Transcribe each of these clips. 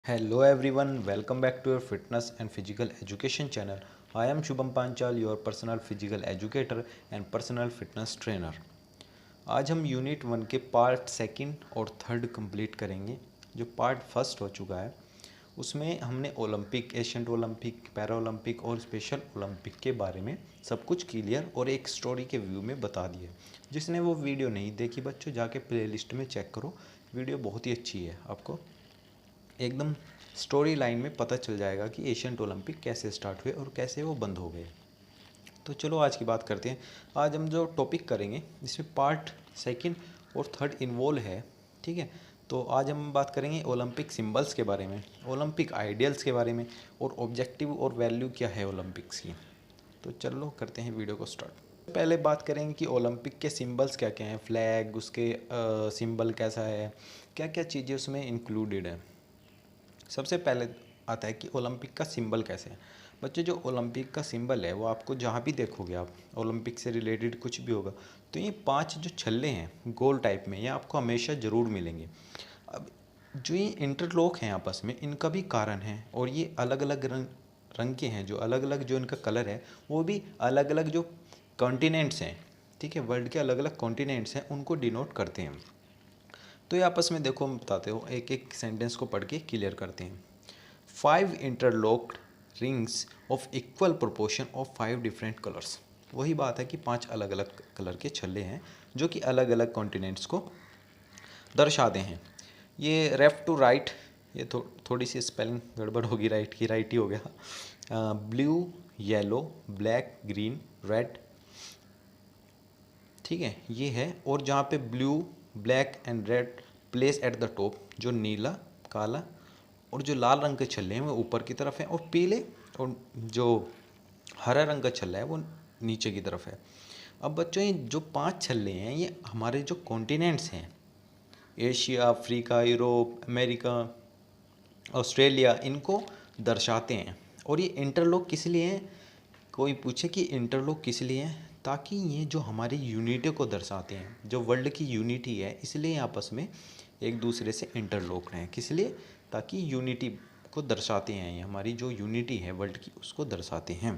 Hello everyone, welcome back to your fitness and physical education channel. I am Shubham Panchal, your personal physical educator and personal fitness trainer. आज हम unit 1 के part second और third complete करेंगे। जो part first हो चुका है उसमें हमने Olympic, Asian Olympic, para Olympic और स्पेशल ओलंपिक के बारे में सब कुछ क्लियर और एक स्टोरी के व्यू में बता दिए। जिसने वो वीडियो नहीं देखी बच्चों, जाके प्लेलिस्ट में चेक करो, वीडियो बहुत ही अच्छी है। आपको एकदम स्टोरी लाइन में पता चल जाएगा कि एशियन ओलंपिक कैसे स्टार्ट हुए और कैसे वो बंद हो गए। तो चलो आज की बात करते हैं। आज हम जो टॉपिक करेंगे इसमें पार्ट सेकंड और थर्ड इन्वॉल्व है, ठीक है। तो आज हम बात करेंगे ओलंपिक सिंबल्स के बारे में, ओलंपिक आइडियल्स के बारे में और ऑब्जेक्टिव और वैल्यू क्या है ओलंपिक्स की। तो चलो करते हैं वीडियो को स्टार्ट। पहले बात करेंगे कि ओलंपिक के सिंबल्स क्या क्या हैं, फ्लैग, उसके सिंबल कैसा है, क्या क्या चीज़ें उसमें इंक्लूडेड है। सबसे पहले आता है कि ओलंपिक का सिंबल कैसे है। बच्चे, जो ओलंपिक का सिंबल है वो आपको जहाँ भी देखोगे आप, ओलंपिक से रिलेटेड कुछ भी होगा तो ये 5 जो छल्ले हैं गोल टाइप में, ये आपको हमेशा ज़रूर मिलेंगे। अब जो ये इंटरलॉक हैं आपस में, इनका भी कारण है और ये अलग अलग रंग के हैं। जो अलग अलग जो इनका कलर है वो भी अलग अलग जो कॉन्टिनेंट्स हैं, ठीक है, वर्ल्ड के अलग अलग कॉन्टिनेंट्स हैं उनको डिनोट करते हैं। तो ये आपस में देखो, हम बताते हो, एक एक सेंटेंस को पढ़ के क्लियर करते हैं। 5 interlocked rings of equal proportion of 5 different colours. वही बात है कि 5 अलग अलग कलर के छल्ले हैं जो कि अलग अलग कॉन्टिनेंट्स को दर्शाते हैं। ये लेफ्ट टू राइट, ये थोड़ी सी स्पेलिंग गड़बड़ होगी, राइट की राइट ही हो गया। Blue, yellow, black, green, red, ठीक है, ये है। और जहाँ पे blue, black and red place at the top, जो नीला, काला और जो लाल रंग के छल्ले हैं वो ऊपर की तरफ हैं, और पीले और जो हरा रंग का छल्ला है वो नीचे की तरफ है। अब बच्चों, ये जो 5 छल्ले हैं ये हमारे जो कॉन्टिनेंट्स हैं, Asia, Africa, Europe, America, Australia, इनको दर्शाते हैं। और ये इंटरलॉक किस लिए हैं, कोई पूछे कि इंटरलॉक किस लिए हैं, ताकि ये जो हमारी यूनिटी को दर्शाते हैं, जो वर्ल्ड की यूनिटी है, इसलिए आपस में एक दूसरे से इंटरलॉक हैं। किस लिए, ताकि यूनिटी को दर्शाते हैं। ये हमारी जो यूनिटी है वर्ल्ड की उसको दर्शाते हैं।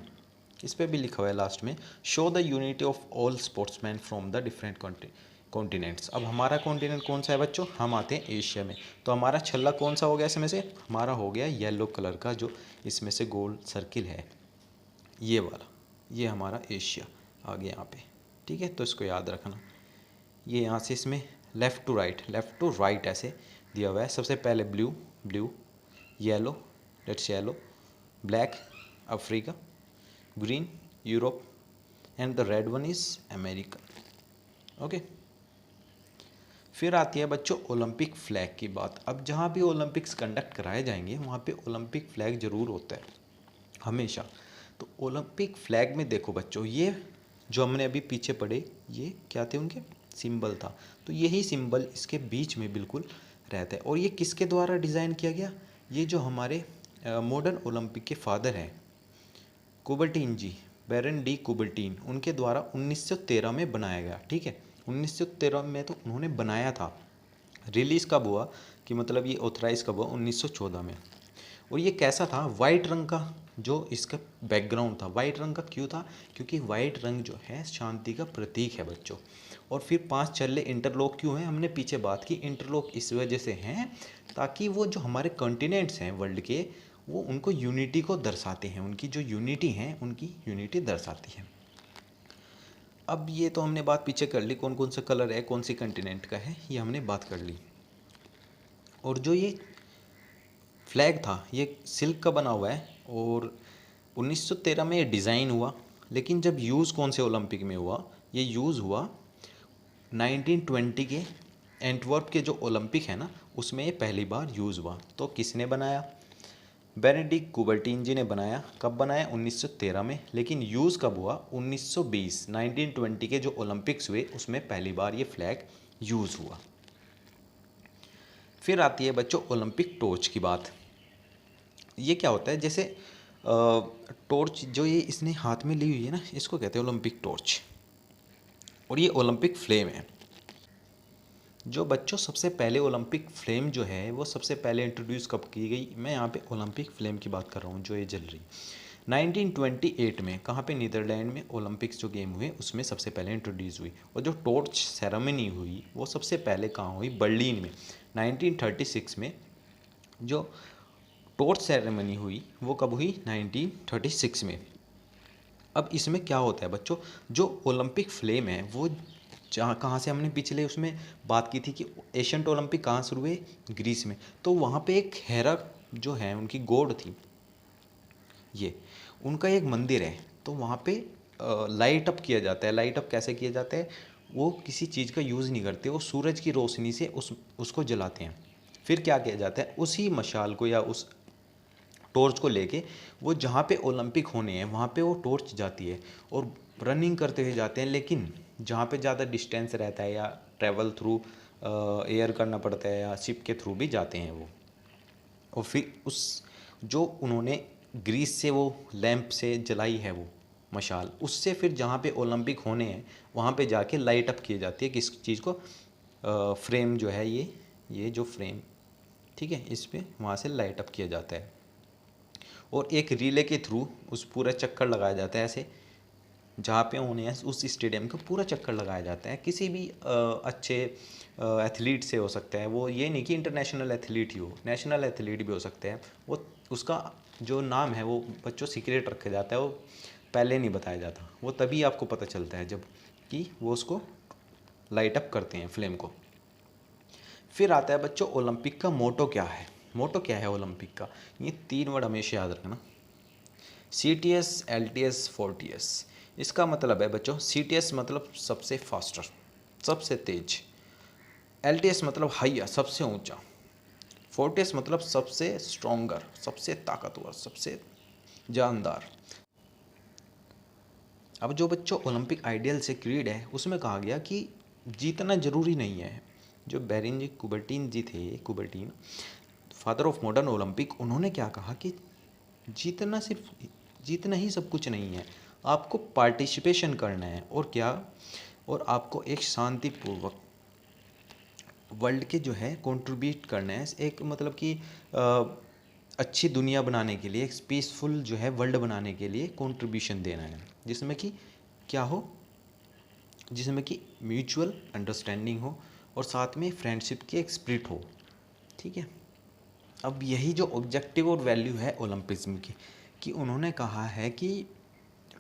इस पर भी लिखा हुआ है लास्ट में, show the unity of all sportsman from the different continents. अब हमारा कॉन्टिनेंट कौन सा है बच्चों, हम आते हैं एशिया में। तो हमारा छल्ला कौन सा हो गया इसमें से, हमारा हो गया येलो कलर का, जो इसमें से गोल सर्किल है ये वाला, ये हमारा एशिया आ गया यहाँ पे, ठीक है। तो इसको याद रखना। ये यहाँ से इसमें left to right, left to right ऐसे दिया हुआ है। सबसे पहले blue, blue, yellow, let's yellow, black, Africa, green, Europe and the red one is America. Okay. फिर आती है बच्चों ओलंपिक फ्लैग की बात। अब जहाँ भी ओलंपिक्स कंडक्ट कराए जाएंगे वहाँ पे ओलंपिक फ्लैग ज़रूर होता है हमेशा। तो ओलंपिक फ्लैग में देखो बच्चों, ये जो हमने अभी पीछे पढ़े ये क्या थे, उनके सिंबल था। तो यही सिंबल इसके बीच में बिल्कुल रहता है। और ये किसके द्वारा डिज़ाइन किया गया, ये जो हमारे मॉडर्न ओलंपिक के फादर हैं कुबर्टीन जी, बैरन डी कुबर्टीन, उनके द्वारा 1913 में बनाया गया, ठीक है। 1913 में तो उन्होंने बनाया था, रिलीज़ कब हुआ कि मतलब ये ऑथराइज़ कब हुआ, 1914 में। और ये कैसा था, वाइट रंग का जो इसका बैकग्राउंड था। वाइट रंग का क्यों था, क्योंकि वाइट रंग जो है शांति का प्रतीक है बच्चों। और फिर 5 छल्ले इंटरलॉक क्यों हैं, हमने पीछे बात की, इंटरलॉक इस वजह से हैं ताकि वो जो हमारे कॉन्टिनेंट्स हैं वर्ल्ड के, वो उनको यूनिटी को दर्शाते हैं। उनकी जो यूनिटी है उनकी यूनिटी दर्शाती है। अब ये तो हमने बात पीछे कर ली, कौन कौन सा कलर है, कौन सी कंटिनेंट का है, ये हमने बात कर ली। और जो ये फ्लैग था ये सिल्क का बना हुआ है और 1913 में ये डिज़ाइन हुआ। लेकिन जब यूज़ कौन से ओलंपिक में हुआ, ये यूज़ हुआ 1920 के एंटवर्प के जो ओलंपिक है ना, उसमें ये पहली बार यूज़ हुआ। तो किसने बनाया, बेनेडिक्ट कुबर्टीन जी ने बनाया। कब बनाया, 1913 में। लेकिन यूज़ कब हुआ, 1920, 1920 के जो ओलंपिक्स हुए उसमें पहली बार ये फ्लैग यूज़ हुआ। फिर आती है बच्चों ओलंपिक टॉर्च की बात। ये क्या होता है, जैसे टॉर्च जो ये इसने हाथ में ली हुई है ना, इसको कहते हैं ओलंपिक टॉर्च। और ये ओलंपिक फ्लेम है। जो बच्चों सबसे पहले ओलंपिक फ्लेम जो है वो सबसे पहले इंट्रोड्यूस कब की गई, मैं यहाँ पे ओलंपिक फ्लेम की बात कर रहा हूँ जो ये जल रही 1928 में। कहाँ पे? नीदरलैंड में ओलंपिक्स जो गेम हुए उसमें सबसे पहले इंट्रोड्यूस हुई। और जो टॉर्च सेरेमनी हुई वो सबसे पहले कहाँ हुई? बर्लिन में 1936 में। जो टॉर्च सेरेमनी हुई वो कब हुई? 1936 में। अब इसमें क्या होता है बच्चों, जो ओलंपिक फ्लेम है वो जहाँ कहाँ से हमने पिछले उसमें बात की थी कि एशियन ओलंपिक कहाँ शुरू हुए? ग्रीस में। तो वहाँ पे एक हेरा जो है उनकी गॉड थी, ये उनका एक मंदिर है। तो वहाँ पे लाइट अप किया जाता है। लाइट अप कैसे किया जाता है? वो किसी चीज़ का यूज़ नहीं करते, वो सूरज की रोशनी से उसको जलाते हैं। फिर क्या किया जाता है? उसी मशाल को या उस टॉर्च को लेके वो जहाँ पे ओलंपिक होने हैं वहाँ पे वो टॉर्च जाती है और रनिंग करते हुए जाते हैं। लेकिन जहाँ पे ज़्यादा डिस्टेंस रहता है या ट्रैवल थ्रू एयर करना पड़ता है या शिप के थ्रू भी जाते हैं वो। और फिर उस जो उन्होंने ग्रीस से वो लैंप से जलाई है वो मशाल, उससे फिर जहाँ पे ओलंपिक होने हैं वहाँ पे जाके लाइट अप की जाती है किस चीज़ को? फ्रेम जो है ये जो फ्रेम, ठीक है, इस पे वहाँ से लाइट अप किया जाता है। और एक रिले के थ्रू उस पूरा चक्कर लगाया जाता है ऐसे, जहाँ पे होने हैं उस स्टेडियम का पूरा चक्कर लगाया जाता है। किसी भी अच्छे एथलीट से हो सकता है वो, ये नहीं कि इंटरनेशनल एथलीट ही हो, नेशनल एथलीट भी हो सकते हैं वो। उसका जो नाम है वो बच्चों सीक्रेट रखा जाता है, वो पहले नहीं बताया जाता। वो तभी आपको पता चलता है जब कि वो उसको लाइट अप करते हैं फ्लेम को। फिर आता है बच्चों ओलंपिक का मोटो क्या है। मोटो क्या है ओलंपिक का? ये 3 वर्ड हमेशा याद रखना, CTS, LTS, 4TS। इसका मतलब है बच्चों, CTS मतलब सबसे फास्टर, सबसे तेज। LTS मतलब हाइया, सबसे ऊंचा। 4TS मतलब सबसे स्ट्रोंगर, सबसे ताकतवर, सबसे जानदार। अब जो बच्चों ओलंपिक आइडियल से क्रीड है उसमें कहा गया कि जीतना जरूरी नहीं है। जो बेरिन जी कुबर्टीन जी थे, कुबर्टीन फादर ऑफ मॉडर्न ओलंपिक, उन्होंने क्या कहा कि जीतना ही सब कुछ नहीं है, आपको पार्टिसिपेशन करना है। और क्या? और आपको एक शांतिपूर्वक वर्ल्ड के जो है कंट्रीब्यूट करना है, एक मतलब कि अच्छी दुनिया बनाने के लिए, एक पीसफुल जो है वर्ल्ड बनाने के लिए कंट्रीब्यूशन देना है, जिसमें कि क्या हो? जिसमें कि म्यूचुअल अंडरस्टैंडिंग हो और साथ में फ्रेंडशिप की एक स्पिरिट हो, ठीक है। अब यही जो ऑब्जेक्टिव और वैल्यू है ओलंपिज्म की, कि उन्होंने कहा है कि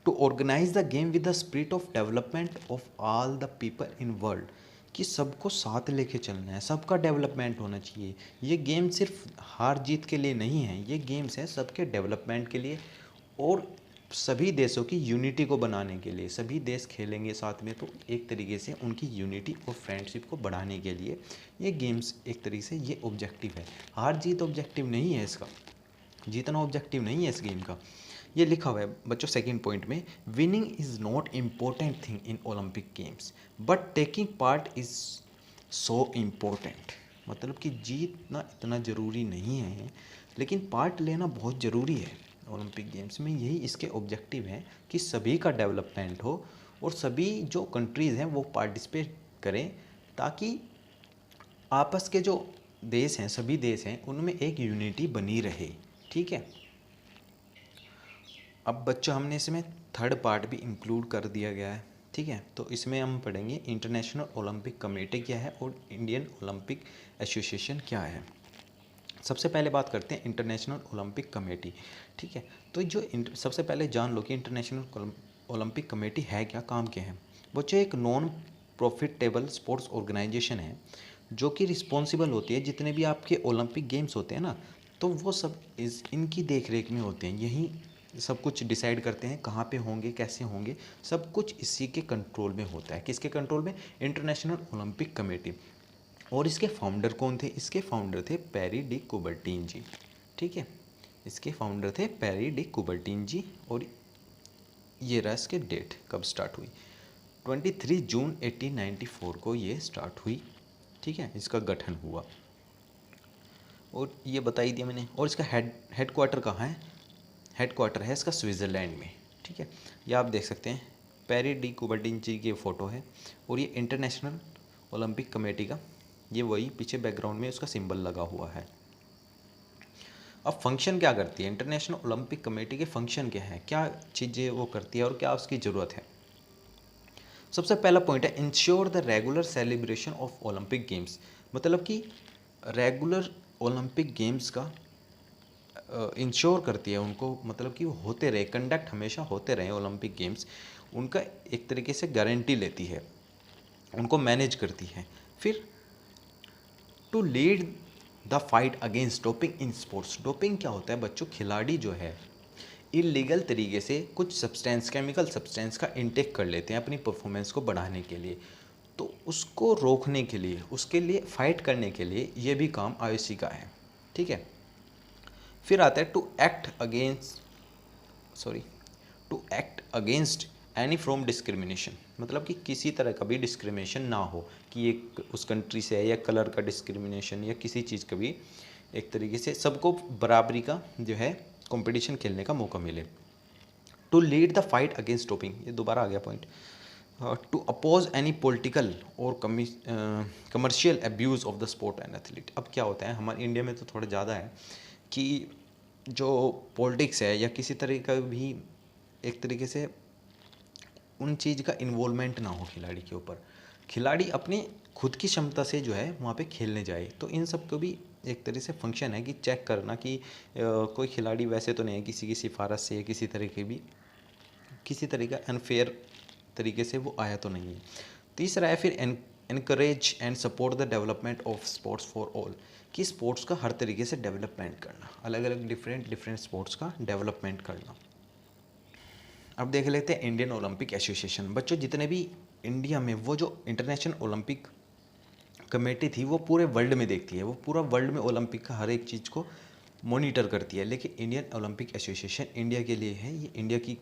to organise the game with the spirit of development of all the people in world, कि सबको साथ लेके चलना है, सबका डेवलपमेंट होना चाहिए। ये गेम सिर्फ हार जीत के लिए नहीं है, ये गेम्स हैं सबके डेवलपमेंट के लिए और सभी देशों की यूनिटी को बनाने के लिए। सभी देश खेलेंगे साथ में तो एक तरीके से उनकी यूनिटी और फ्रेंडशिप को बढ़ाने के लिए ये गेम्स, एक तरीके से ये ऑब्जेक्टिव है। हार जीत ऑब्जेक्टिव नहीं है इसका, जीतना ऑब्जेक्टिव नहीं है इस गेम का। ये लिखा हुआ है बच्चों सेकंड पॉइंट में, winning is not important thing in Olympic games but taking part is so important. मतलब कि जीतना इतना ज़रूरी नहीं है लेकिन पार्ट लेना बहुत ज़रूरी है ओलंपिक गेम्स में। यही इसके ऑब्जेक्टिव है कि सभी का डेवलपमेंट हो और सभी जो कंट्रीज़ हैं वो पार्टिसिपेट करें, ताकि आपस के जो देश हैं, सभी देश हैं, उनमें एक यूनिटी बनी रहे, ठीक है। अब बच्चों हमने इसमें थर्ड पार्ट भी इंक्लूड कर दिया गया है, ठीक है। तो इसमें हम पढ़ेंगे इंटरनेशनल ओलंपिक कमेटी क्या है और इंडियन ओलंपिक एसोसिएशन क्या है। सबसे पहले बात करते हैं इंटरनेशनल ओलंपिक कमेटी, ठीक है। तो जो सबसे पहले जान लो कि इंटरनेशनल ओलंपिक कमेटी है क्या, काम क्या है। बच्चों एक नॉन प्रॉफिटेबल स्पोर्ट्स ऑर्गेनाइजेशन है जो कि रिस्पॉन्सिबल होती है, जितने भी आपके ओलंपिक गेम्स होते हैं ना, तो वो सब इनकी देख रेख में होते हैं। यही सब कुछ डिसाइड करते हैं कहाँ पे होंगे, कैसे होंगे, सब कुछ इसी के कंट्रोल में होता है। किसके कंट्रोल में? International Olympic committee. और इसके फाउंडर कौन थे? इसके फाउंडर थे पेरी डी कुबर्टीन जी, ठीक है। इसके फाउंडर थे पेरी डी कुबर्टीन जी। और ये रहा इसके डेट कब स्टार्ट हुई, 23 जून 1894 को ये स्टार्ट हुई, ठीक है। इसका गठन हुआ और ये बता ही दिया मैंने। और इसका हेड क्वार्टर कहाँ है? हेड क्वार्टर है इसका स्विट्ज़रलैंड में, ठीक है। ये आप देख सकते हैं, पेरी डी कुबर्टीन जी की फ़ोटो है और ये इंटरनेशनल ओलंपिक कमेटी का ये वही पीछे बैकग्राउंड में उसका सिंबल लगा हुआ है। अब फंक्शन क्या करती है इंटरनेशनल ओलंपिक कमेटी के, फंक्शन क्या है, क्या चीज़ें वो करती है और क्या उसकी ज़रूरत है। सबसे पहला पॉइंट है ensure the regular celebration of Olympic games. मतलब कि रेगुलर ओलंपिक गेम्स का इंश्योर करती है उनको, मतलब कि वो होते रहे, कंडक्ट हमेशा होते रहे ओलंपिक गेम्स, उनका एक तरीके से गारंटी लेती है, उनको मैनेज करती है। फिर to lead the fight against doping in sports. Doping क्या होता है बच्चों, खिलाड़ी जो है इलीगल तरीके से कुछ सब्सटेंस, केमिकल सब्सटेंस का इंटेक कर लेते हैं अपनी परफॉर्मेंस को बढ़ाने के लिए, तो उसको रोकने के लिए, उसके लिए फाइट करने के लिए ये भी काम आईओसी का है, ठीक है। फिर आता है to act against any from discrimination. मतलब कि किसी तरह का भी डिस्क्रिमिनेशन ना हो, कि ये उस कंट्री से है या कलर का डिस्क्रिमिनेशन या किसी चीज़ का भी, एक तरीके से सबको बराबरी का जो है कंपटीशन खेलने का मौका मिले। To lead the fight against doping, ये दोबारा आ गया point. To oppose any political और commercial abuse of the sport and athlete. अब क्या होता है हमारे इंडिया में तो थोड़ा ज़्यादा है कि जो पॉलिटिक्स है या किसी तरह का भी एक तरीके से उन चीज़ का इन्वॉल्वमेंट ना हो खिलाड़ी के ऊपर, खिलाड़ी अपनी खुद की क्षमता से जो है वहाँ पे खेलने जाए। तो इन सब को भी एक तरह से फंक्शन है कि चेक करना कि कोई खिलाड़ी वैसे तो नहीं है किसी की सिफारिश से या किसी तरह की भी, किसी तरह का अनफेयर तरीके से वो आया तो नहीं है। तीसरा है फिर encourage and support the development of sports for all, कि स्पोर्ट्स का हर तरीके से डेवलपमेंट करना, अलग अलग डिफरेंट स्पोर्ट्स का डेवलपमेंट करना। अब देख लेते हैं इंडियन ओलंपिक एसोसिएशन। बच्चों जितने भी इंडिया में वो जो इंटरनेशनल ओलंपिक कमेटी थी वो पूरे वर्ल्ड में देखती है, वो पूरा वर्ल्ड में ओलंपिक का हर एक चीज़ को मॉनिटर करती है, लेकिन इंडियन ओलंपिक एसोसिएशन इंडिया के लिए है, ये इंडिया की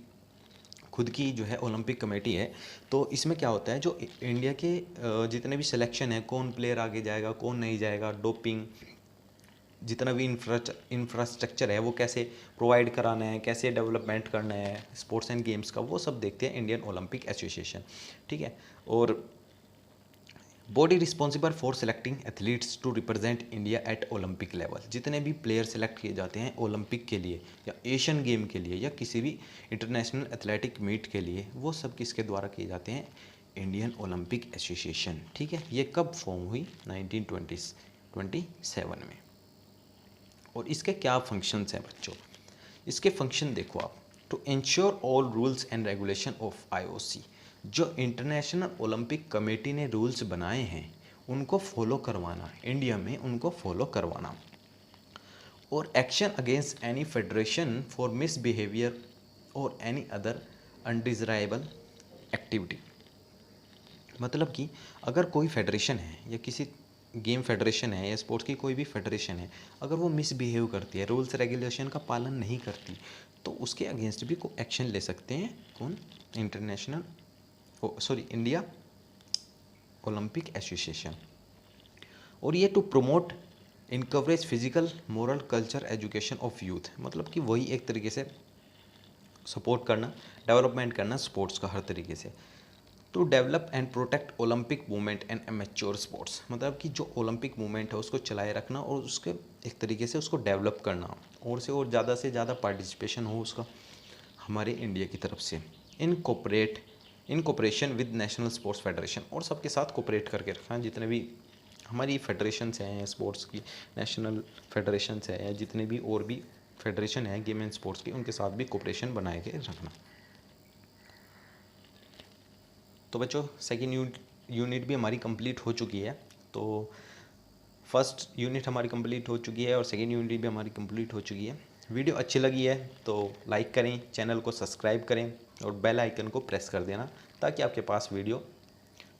खुद की जो है ओलंपिक कमेटी है। तो इसमें क्या होता है जो इंडिया के जितने भी सिलेक्शन है, कौन प्लेयर आगे जाएगा कौन नहीं जाएगा, डोपिंग जितना भी इंफ्रास्ट्रक्चर है वो कैसे प्रोवाइड कराना है, कैसे डेवलपमेंट करना है स्पोर्ट्स एंड गेम्स का, वो सब देखते हैं इंडियन ओलंपिक एसोसिएशन, ठीक है। और body responsible for selecting athletes to represent India at Olympic level. जितने भी प्लेयर सेलेक्ट किए जाते हैं ओलंपिक के लिए या एशियन गेम के लिए या किसी भी इंटरनेशनल एथलेटिक मीट के लिए, वो सब किसके द्वारा किए जाते हैं, इंडियन ओलंपिक एसोसिएशन, ठीक है। ये कब फॉर्म हुई, 1927 में। और इसके क्या फंक्शंस हैं बच्चों, इसके फंक्शन देखो आप। To ensure all rules and regulation of IOC, जो इंटरनेशनल ओलंपिक कमेटी ने रूल्स बनाए हैं उनको फॉलो करवाना, इंडिया में उनको फॉलो करवाना। और action against any federation for misbehaviour और एनी अदर अनडिज़राइबल एक्टिविटी। मतलब कि अगर कोई फेडरेशन है या किसी गेम फेडरेशन है या स्पोर्ट्स की कोई भी फेडरेशन है, अगर वो मिसबिहेव करती है, रूल्स रेगुलेशन का पालन नहीं करती, तो उसके अगेंस्ट भी को एक्शन ले सकते हैं कौन, इंडिया ओलंपिक एसोसिएशन। और ये to promote encourage physical moral culture education of youth. मतलब कि वही एक तरीके से सपोर्ट करना, डेवलपमेंट करना स्पोर्ट्स का हर तरीके से। To develop and protect Olympic movement and amateur sports. मतलब कि जो ओलंपिक मूवमेंट है उसको चलाए रखना और उसके एक तरीके से उसको डेवलप करना, और से ज़्यादा पार्टिसिपेशन हो उसका हमारे इंडिया की तरफ से। In cooperation with national sports federation, और सबके साथ कोपरेट करके रखना, जितने भी हमारी फेडरेशंस हैं स्पोर्ट्स की, नेशनल फेडरेशंस है या जितने भी और भी फेडरेशन है गेम एंड स्पोर्ट्स की, उनके साथ भी कोपरेशन बनाए के रखना। तो बच्चों सेकेंड यूनिट भी हमारी कंप्लीट हो चुकी है। तो फर्स्ट यूनिट हमारी कंप्लीट हो चुकी है और सेकेंड यूनिट भी हमारी कंप्लीट हो चुकी है। वीडियो अच्छी लगी है तो लाइक करें, चैनल को सब्सक्राइब करें और बेल आइकन को प्रेस कर देना, ताकि आपके पास वीडियो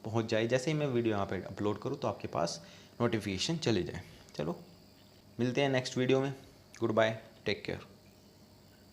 पहुंच जाए। जैसे ही मैं वीडियो यहाँ पे अपलोड करूँ तो आपके पास नोटिफिकेशन चली जाए। चलो मिलते हैं नेक्स्ट वीडियो में। Goodbye, take care.